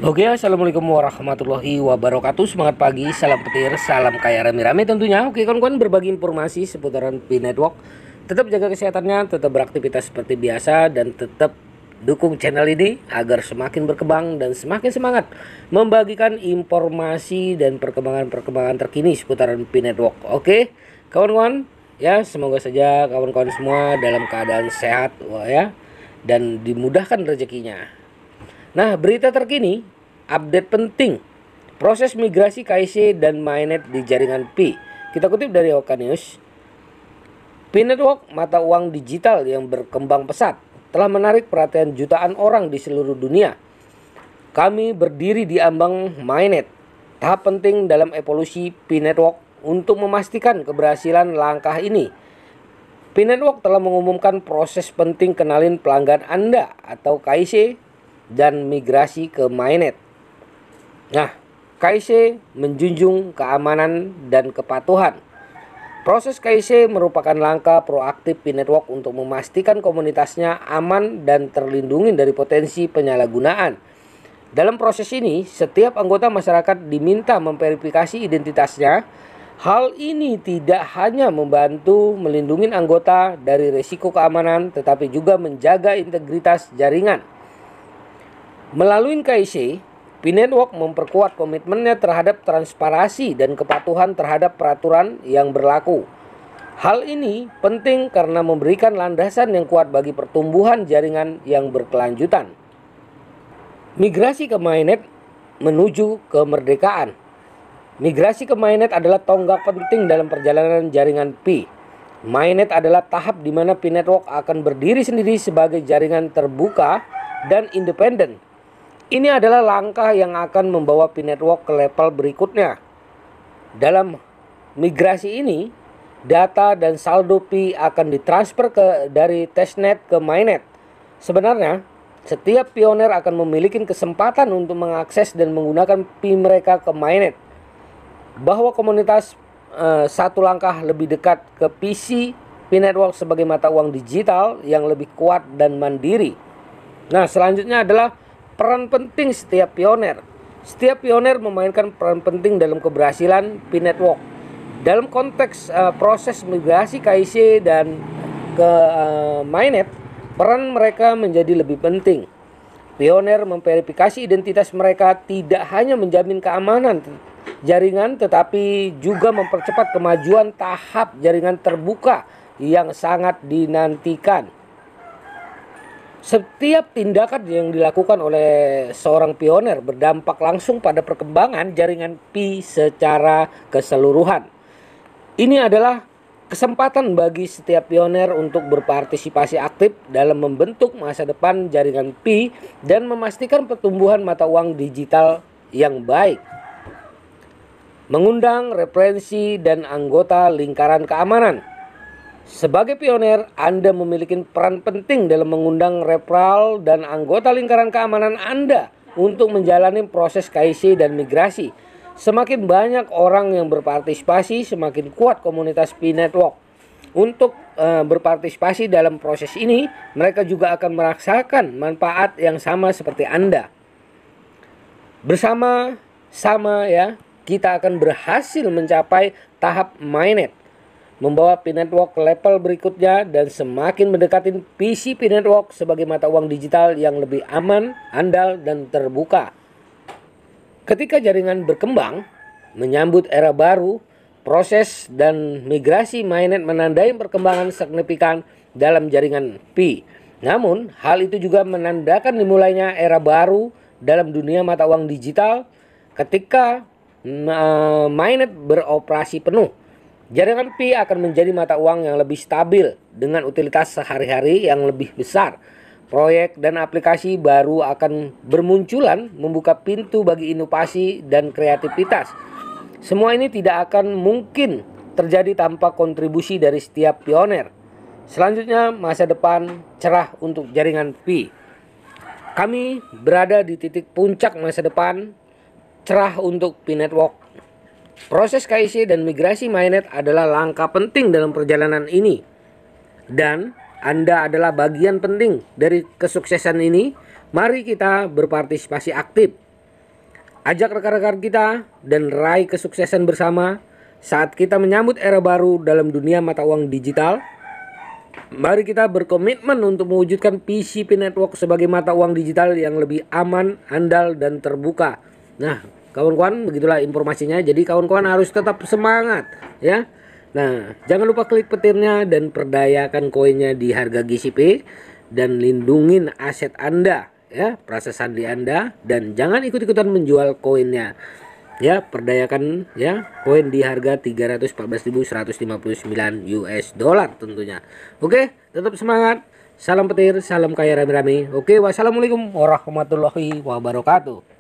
Oke, assalamualaikum warahmatullahi wabarakatuh. Semangat pagi, salam petir, salam kaya rame-rame tentunya. Oke kawan-kawan, berbagi informasi seputaran Pi Network. Tetap jaga kesehatannya, tetap beraktivitas seperti biasa, dan tetap dukung channel ini agar semakin berkembang dan semakin semangat membagikan informasi dan perkembangan-perkembangan terkini seputaran Pi Network. Oke kawan-kawan, ya semoga saja kawan-kawan semua dalam keadaan sehat ya, dan dimudahkan rezekinya. Nah, berita terkini, update penting, proses migrasi KIC dan mainnet di jaringan Pi. Kita kutip dari Oka News. Pi Network, mata uang digital yang berkembang pesat, telah menarik perhatian jutaan orang di seluruh dunia. Kami berdiri di ambang mainnet, tahap penting dalam evolusi Pi Network. Untuk memastikan keberhasilan langkah ini, Pi Network telah mengumumkan proses penting kenalin pelanggan Anda atau KIC dan migrasi ke mainnet. Nah, KIC menjunjung keamanan dan kepatuhan. Proses KIC merupakan langkah proaktif Pi Network untuk memastikan komunitasnya aman dan terlindungi dari potensi penyalahgunaan. Dalam proses ini, setiap anggota masyarakat diminta memverifikasi identitasnya. Hal ini tidak hanya membantu melindungi anggota dari risiko keamanan, tetapi juga menjaga integritas jaringan. Melalui KIC, Pi Network memperkuat komitmennya terhadap transparansi dan kepatuhan terhadap peraturan yang berlaku. Hal ini penting karena memberikan landasan yang kuat bagi pertumbuhan jaringan yang berkelanjutan. Migrasi ke mainnet menuju kemerdekaan. Migrasi ke mainnet adalah tonggak penting dalam perjalanan jaringan Pi. Mainnet adalah tahap di mana Pi Network akan berdiri sendiri sebagai jaringan terbuka dan independen. Ini adalah langkah yang akan membawa Pi Network ke level berikutnya. Dalam migrasi ini, data dan saldo Pi akan ditransfer dari testnet ke mainnet. Sebenarnya, setiap pioner akan memiliki kesempatan untuk mengakses dan menggunakan Pi mereka ke mainnet. Bahwa komunitas satu langkah lebih dekat ke PC Pi Network sebagai mata uang digital yang lebih kuat dan mandiri. Nah, selanjutnya adalah peran penting setiap pioner. Setiap pioner memainkan peran penting dalam keberhasilan Pi Network. Dalam konteks proses migrasi KIC dan ke mainnet, peran mereka menjadi lebih penting. Pioner memverifikasi identitas mereka tidak hanya menjamin keamanan jaringan, tetapi juga mempercepat kemajuan tahap jaringan terbuka yang sangat dinantikan. Setiap tindakan yang dilakukan oleh seorang pioner berdampak langsung pada perkembangan jaringan Pi secara keseluruhan. Ini adalah kesempatan bagi setiap pioner untuk berpartisipasi aktif dalam membentuk masa depan jaringan Pi dan memastikan pertumbuhan mata uang digital yang baik. Mengundang referensi dan anggota lingkaran keamanan. Sebagai pioner, Anda memiliki peran penting dalam mengundang referral dan anggota lingkaran keamanan Anda untuk menjalani proses KIC dan migrasi. Semakin banyak orang yang berpartisipasi, semakin kuat komunitas Pi Network. Untuk berpartisipasi dalam proses ini, mereka juga akan merasakan manfaat yang sama seperti Anda. Bersama-sama ya, kita akan berhasil mencapai tahap mainnet, membawa Pi Network ke level berikutnya dan semakin mendekati PC Pi Network sebagai mata uang digital yang lebih aman, andal, dan terbuka. Ketika jaringan berkembang, menyambut era baru, proses dan migrasi mainnet menandai perkembangan signifikan dalam jaringan Pi. Namun, hal itu juga menandakan dimulainya era baru dalam dunia mata uang digital ketika mainnet beroperasi penuh. Jaringan Pi akan menjadi mata uang yang lebih stabil dengan utilitas sehari-hari yang lebih besar. Proyek dan aplikasi baru akan bermunculan, membuka pintu bagi inovasi dan kreativitas. Semua ini tidak akan mungkin terjadi tanpa kontribusi dari setiap pioner. Selanjutnya, masa depan cerah untuk jaringan Pi. Kami berada di titik puncak masa depan cerah untuk Pi Network. Proses KIC dan migrasi mainnet adalah langkah penting dalam perjalanan ini. Dan Anda adalah bagian penting dari kesuksesan ini. Mari kita berpartisipasi aktif. Ajak rekan-rekan kita dan raih kesuksesan bersama saat kita menyambut era baru dalam dunia mata uang digital. Mari kita berkomitmen untuk mewujudkan PCP Network sebagai mata uang digital yang lebih aman, andal, dan terbuka. Nah, kawan-kawan, begitulah informasinya. Jadi kawan-kawan harus tetap semangat ya. Nah, jangan lupa klik petirnya dan perdayakan koinnya di harga GCP dan lindungin aset Anda ya, prasasan di Anda, dan jangan ikut-ikutan menjual koinnya. Ya, perdayakan ya koin di harga 314.159 US dollar tentunya. Oke, tetap semangat. Salam petir, salam kaya rame-rame. Oke, wassalamualaikum warahmatullahi wabarakatuh.